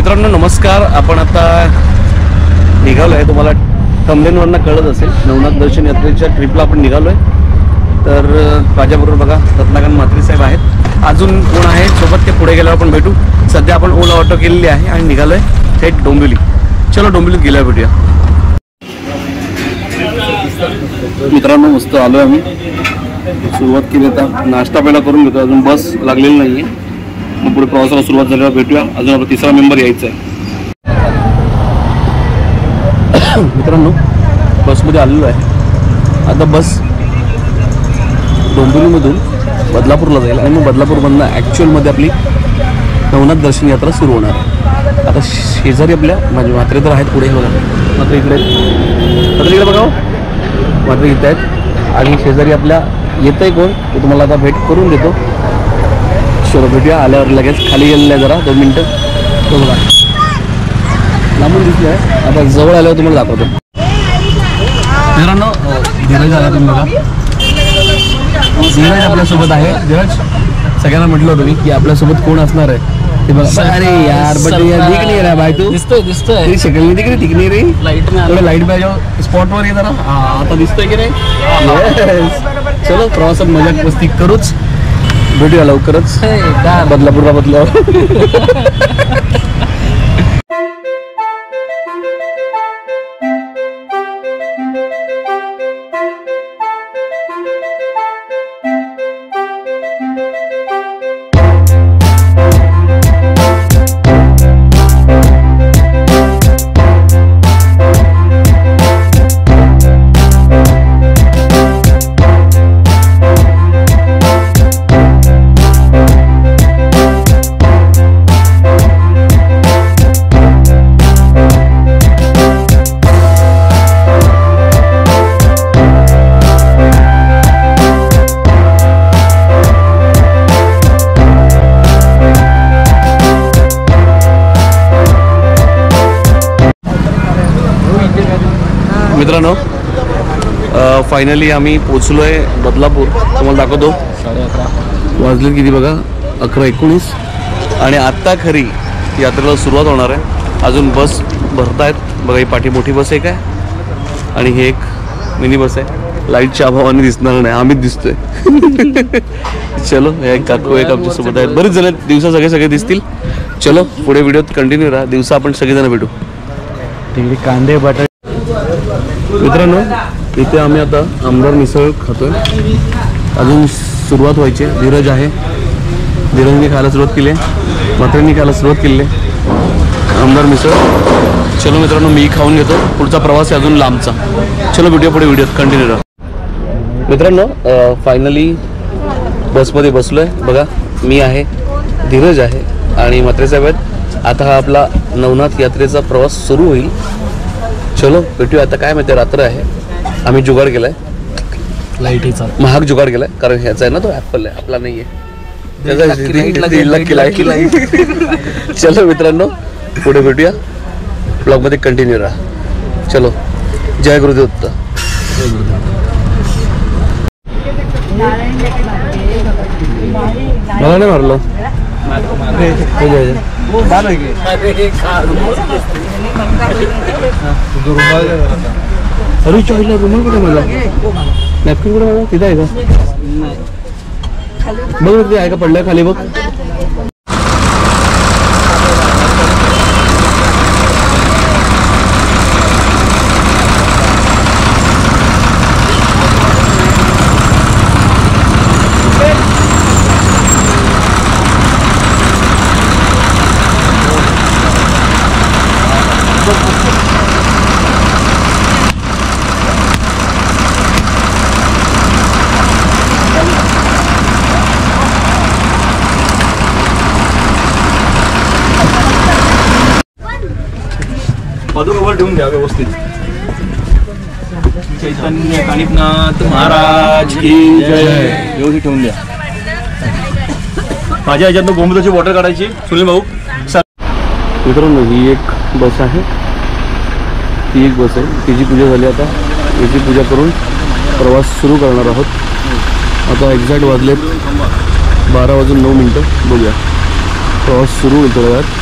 मित्रांनो नमस्कार. आपण आता निघालो आहे, तुम्हाला थंबनेलवरनं कळत असेल, नवनाथ दर्शन यात्रेच्या ट्रिपला आपण निघालो आहे. तर माझ्याबरोबर बघा रत्नाकांत म्हात्रे साहेब आहेत, अजून कोण आहे सोबत ते पुढे गेल्यावर आपण भेटू. सध्या आपण ओला ऑटो केलेली आहे आणि निघालो आहे थेट डोंबिवली. चलो डोंबिवलीत गेल्यावर भेटूया. मित्रांनो मस्त आलो आहे, आम्ही सुरुवात केली. आता नाश्ता पहिला करून घेतो, अजून बस लागलेली नाही आहे. मग पुढे प्रवासाला सुरुवात झाल्यावर भेटूया. अजून आपला तिसरा मेंबर यायचा आहे. मित्रांनो बसमध्ये आलेलो आहे. आता बस डोंबिवलीमधून बदलापूरला जाईल आणि मग बदलापूरमधून ॲक्च्युअलमध्ये आपली नवनाथ दर्शन यात्रा सुरू होणार आहे. आता शेजारी आपल्या माझे म्हात्रे तर आहेत पुढे बघा, मात्र इकडे बघा मात्र इथं आहेत. आणि शेजारी आपल्या येत आहे कोण ते तुम्हाला आता भेट करून देतो. चलो भेटूया. आल्यावर लगेच खाली गेलेलं आहे, जरा 2 मिनटं. तो बघा लांबून दिसलं आहे, आता जवळ आल्यावर तुम्हाला दाखवतो. मित्रांनो धीरज आला, तुम्ही बघा धीरज आपल्यासोबत आहे. धीरज सगळ्यांना म्हटलं होतं मी की आपल्यासोबत कोण असणार आहे ते बघा. अरे यार बट यार दिख नहीं रहा भाई, तू दिसतोय शक्ल नहीं दिख रही, दिख नहीं रही. थोडं लाईट पाहिजे स्पॉटवर ये जरा. आता दिसतोय की नाही. चलो प्रवासात मजा मस्ती करूच. भेटूया लवकरच बदलापूरला बदलावर. मित्रांनो फायनली आम्ही पोचलो आहे बदलापूर. तुम्हाला दाखवतो. 11:30 वाजले किती बघा, 11:19. आणि आत्ता खरी यात्रेला सुरुवात होणार आहे. अजून बस भरतायत बघा. ही पाठी मोठी बस आहे काय, आणि हे एक मिनी बस आहे. लाईटच्या अभावाने दिसणार नाही, आम्हीच दिसतोय. चलो एक काकू एक आमच्यासोबत आहेत. बरेच जण दिवसा सगळे दिसतील. चलो पुढे व्हिडिओत कंटिन्यू राहा. दिवसा आपण सगळेजण भेटू. तिकडे कांदे बटाटे. मित्रांनो इथे आम्ही आता आमदार मिसळ खातोय. अजून सुरुवात व्हायची. धीरज आहे, धीरजने खायला सुरुवात केली आहे, म्हात्रेंनी खायला सुरुवात केली आहे आमदार मिसळ. चलो मित्रांनो मी खाऊन घेतो. पुढचा प्रवास आहे अजून लांबचा. चलो भेटूया पुढे व्हिडिओत कंटिन्यू राहा. मित्रांनो फायनली बसमध्ये बसलो आहे बघा. मी आहे, धीरज आहे आणि म्हात्रे साहेब आहेत. आता हा आपला नवनाथ यात्रेचा प्रवास सुरू होईल. चलो भेटूया. आता काय माहिती रात्र आहे, आम्ही जुगाड केलाय लाईटीचा, महाग जुगाड केलाय. कारण ह्याचा आहे ना तो ॲपल आहे, आपला नाही आहे. 1,00,000 लाईट. चलो मित्रांनो पुढे भेटूया. ब्लॉगमध्ये कंटिन्यू राहा. चलो जय गुरुदेव दत्त. मला नाही मारलं. अरे चॉईला रुमाल कुठे मला, नॅपकिन कुठे मला, तिथे आहे का बघ, तिथे आहे का पडलाय खाली बघ. पदूवर ठेवून द्या व्यवस्थित. चैतन्य कानिपनाथ महाराज की जय. व्यवस्थित ठेवून द्या. माझ्या ह्याच्यातनं गोमूत्राची बॉटल काढायची. सुनील भाऊ. मित्रांनो ही एक बस आहे, ती एक बस आहे. तिची पूजा झाली. आता याची पूजा करून प्रवास सुरू करणार आहोत. आता एक्झॅक्ट वाजलेत 12:09. बघूया प्रवास सुरू होईल थोड्या वेळात.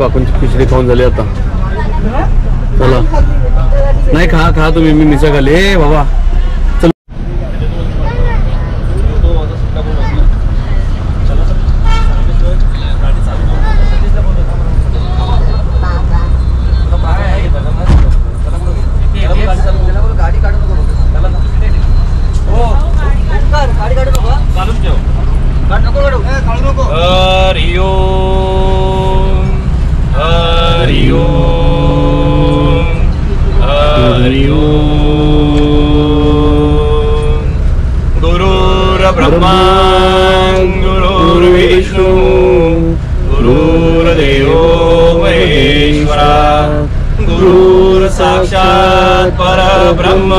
काकूंची खिचडी खाऊन झाली आता. चला नाही खा खा तुम्ही, मी मिसळ खाली. ए बाबा चल. ब्रह्मा गुरुर्विष्णु गुरुर्देवो महेश्वरा गुरुर् साक्षात् परब्रह्म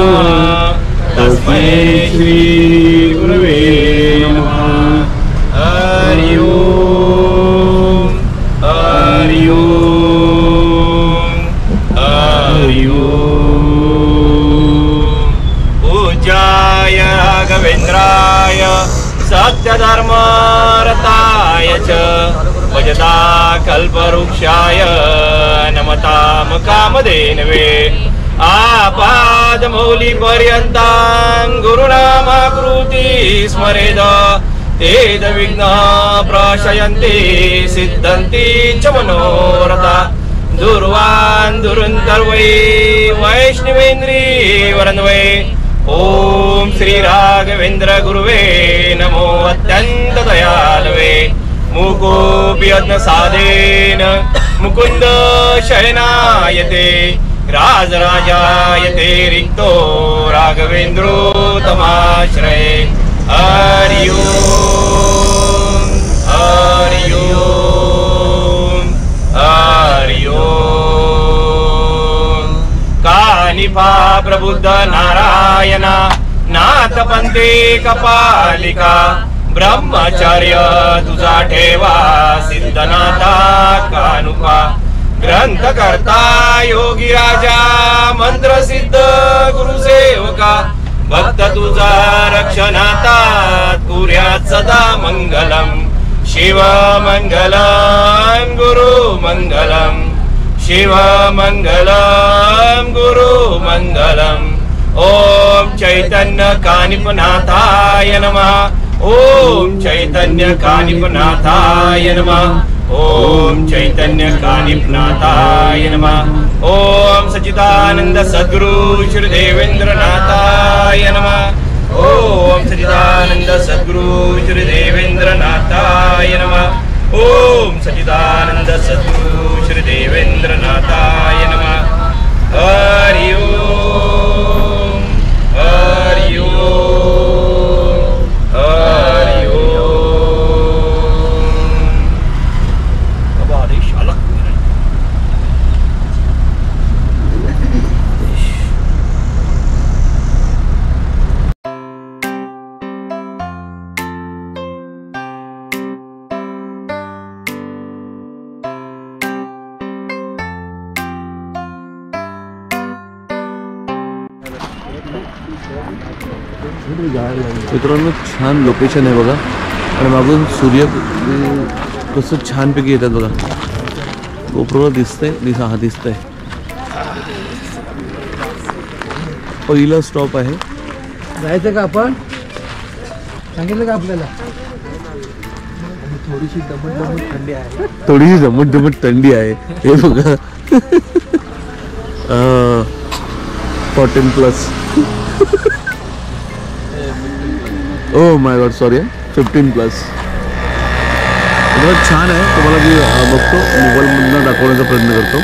तस्मै श्री गुरवे नमः. हरि ओम हरि ओम हरि ओम. पूज्याय राघवेन्द्राय सत्यधर्मरताय च भजता कल्पवृक्षाय नमतां कामधेनवे. आपादमौलिपर्यन्तां गुरुनामाकृति स्मरेद तेद विघ्नाः प्रशयन्ति सिद्धन्ति च मनोरथा. दुर्वान् दुरन्तर्वै वैष्णवेन्द्री वरन्वै. ओम श्री राघवेंद्र गुरुवे नमो अत्यंत दयालवे. मुकोऽपि यज्ञसाधेन मुकुंद शयनायते राजराजायते रिक्तो राघवेन्द्रो तमाश्रये. हरि ओम हरि ओम हरि ओम. कानिफा प्रबुद्ध नारायण नाथ पंथे कपालिका. ब्रह्मचर्य तुझा ठेवा सिद्धनाथा कानुका. ग्रंथ करता योगी राजा मंत्र सिद्ध गुरुसेवका. भक्त तुझा रक्षणाता कुर्यात सदा मंगलम. शिव मंगलम गुरु मंगलम शिव मंगलम गुरु मंगलम. ओम चैतन्य कानिपनाथाय नमः. ओम चैतन्य कानिपनाथाय नमः. ओम चैतन्य कानिपनाथाय नमः. ओम सच्चिदानंद सद्गुरु श्री देवेंद्रनाथाय नमः. ओम सच्चिदानंद सद्गुरु श्री देवेंद्रनाथाय नमः. ओम सच्चिदानंद सद्गुरु श्री देवेंद्रनाथाय नमः. हरि ओम हरि ओम हरि ओम. अब आदेश अलग मित्रांनो छान लोकेशन आहे बघा. आणि मागून सूर्य कसं छानपैकी येतात बघा. गोप्रोला दिसतंय हा दिसतंय. पहिला स्टॉप आहे. जायचं का आपण? सांगितलं का आपल्याला? थोडीशी दमट थंडी आहे. थोडीशी दमट थंडी आहे. हे बघा 14+. Oh my God sorry 15+. छान आहे. तुम्हाला मी बघतो मोबाईलमधून दाखवण्याचा प्रयत्न करतो.